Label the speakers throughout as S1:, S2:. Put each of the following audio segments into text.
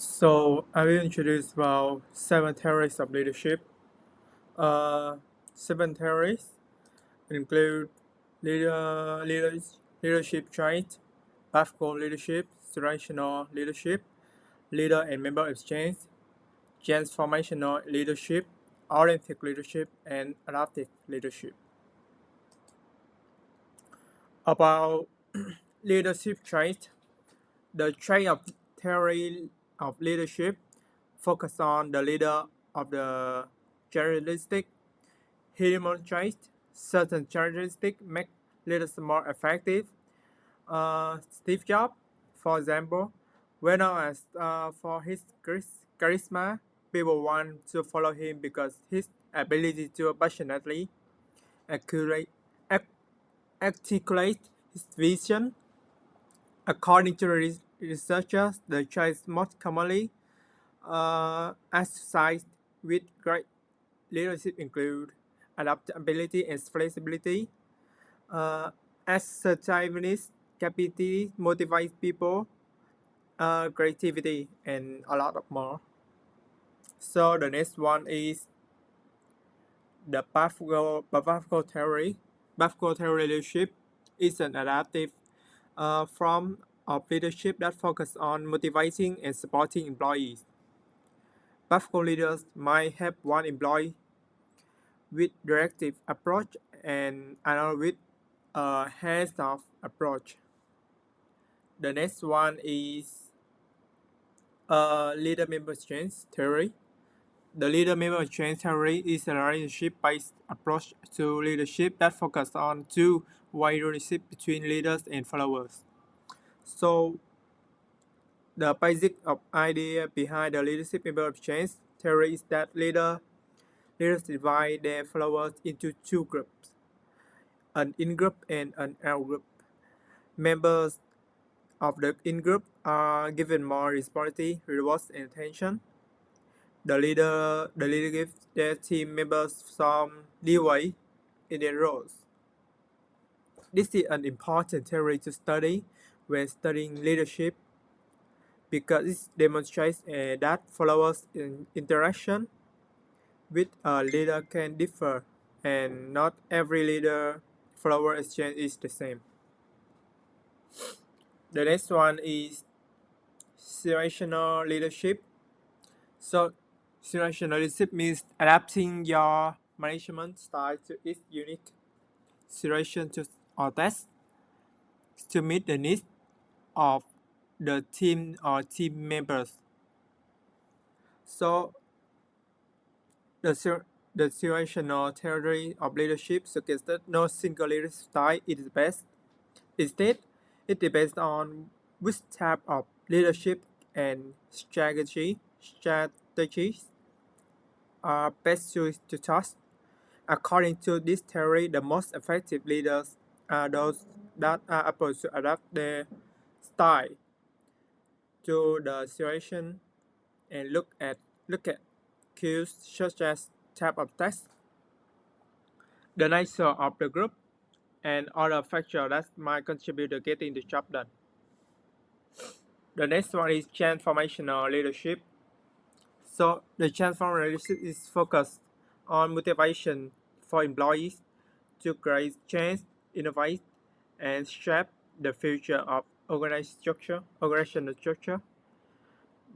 S1: So I will introduce about 7 theories of leadership. Uh, 7 theories include leadership traits, practical leadership, situational leadership, leader and member exchange, transformational leadership, authentic leadership, and adaptive leadership. About leadership traits, the trait of theory of leadership focus on the leader of the characteristic. He demonstrates certain characteristics make leaders more effective. Steve Jobs, for example, well known as for his charisma, people want to follow him because his ability to passionately accurate, articulate his vision. According to researchers, the traits most commonly exercised with great leadership include adaptability and flexibility, uh, assertiveness, capacity, motivate people, creativity, and a lot of more. So the next one is the Pathfinder theory. Pathfinder theory leadership is an adaptive form of leadership that focuses on motivating and supporting employees. Pathfinder leaders might have one employee with directive approach and another with a hands-off approach. The next one is leader member change theory. The leader member change theory is a relationship-based approach to leadership that focuses on two-way relationship between leaders and followers. So the basic idea behind the leadership member change theory is that leaders divide their followers into two groups, an in-group and an out-group. Members of the in-group are given more responsibility, rewards, and attention. The leader gives their team members some leeway in their roles. This is an important theory to study when studying leadership because it demonstrates that followers' interaction with a leader can differ, and not every leader-follower exchange is the same. The next one is situational leadership. So, situational leadership means adapting your management style to its unique situation or task to meet the needs of the team or team members. So, the situational theory of leadership suggests that no single leadership style is best. Instead, it depends on which type of leadership and strategies are best suited to task. According to this theory, the most effective leaders are those that are able to adapt their style to the situation and look at cues such as type of task, the nature of the group, and other factors that might contribute to getting the job done. The next one is transformational leadership. So the transformational leadership is focused on motivation for employees to create change, innovate, and shape the future of organizational structure.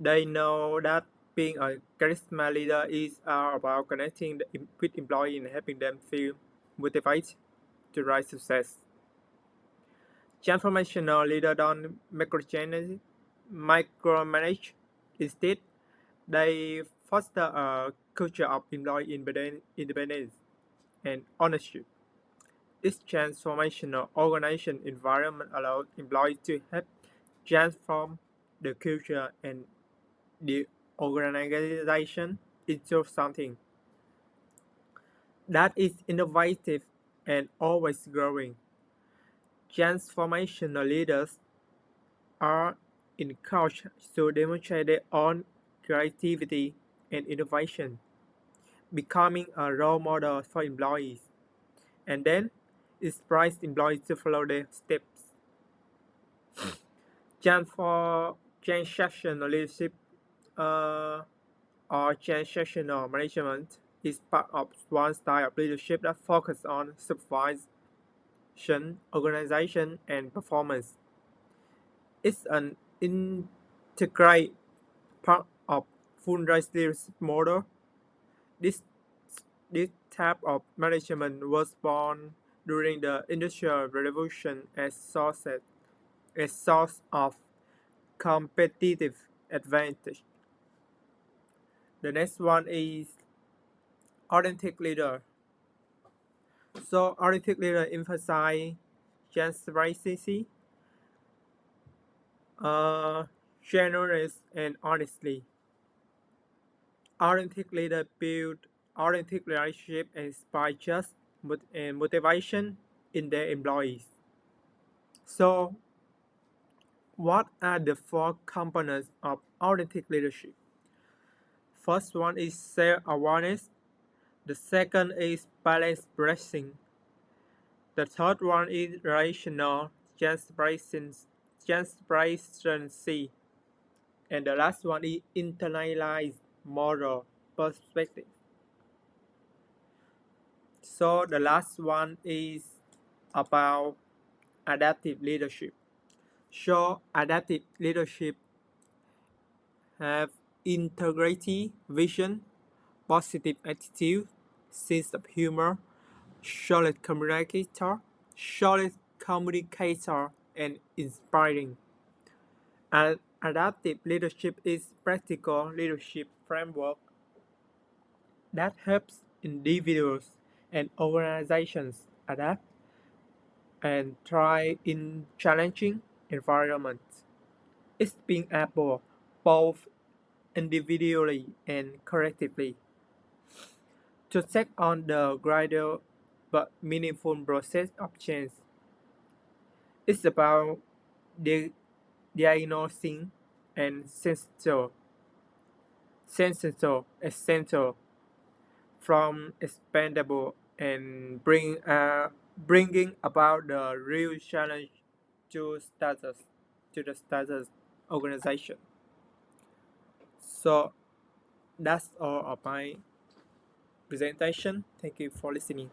S1: They know that being a charisma leader is about connecting with employees and helping them feel motivated to rise success. Transformational leader don't micromanage. Instead, they foster a culture of employee independence and ownership. This transformational organization environment allows employees to help transform the culture and the organization into something that is innovative and always growing. Transformational leaders are encouraged to demonstrate their own creativity and innovation, becoming a role model for employees, and then inspires employees to follow their steps. Transactional leadership uh, or transactional management is part of one style of leadership that focuses on supervision, organization, and performance. It's an integrated part of full leadership model. This this type of management was born during the Industrial Revolution as source of competitive advantage. The next one is authentic leader. So authentic leader emphasize transparency, uh, generous and honestly. Authentic leader build authentic relationship and inspire trust and motivation in their employees. So what are the four components of authentic leadership? First one is self-awareness. The second is balance blessing. The third one is relational transparency. And the last one is internalized moral perspective. So the last one is about adaptive leadership. So adaptive leadership have integrity, vision, positive attitude, sense of humor, solid communicator, and inspiring. An adaptive leadership is practical leadership framework that helps individuals and organizations adapt and thrive in challenging environments. It's being able both individually and collectively to take on the gradual but meaningful process of change. It's about di- diagnosing and essential from expandable and bringing about the real challenge to status to the status organization. So that's all of my presentation. Thank you for listening.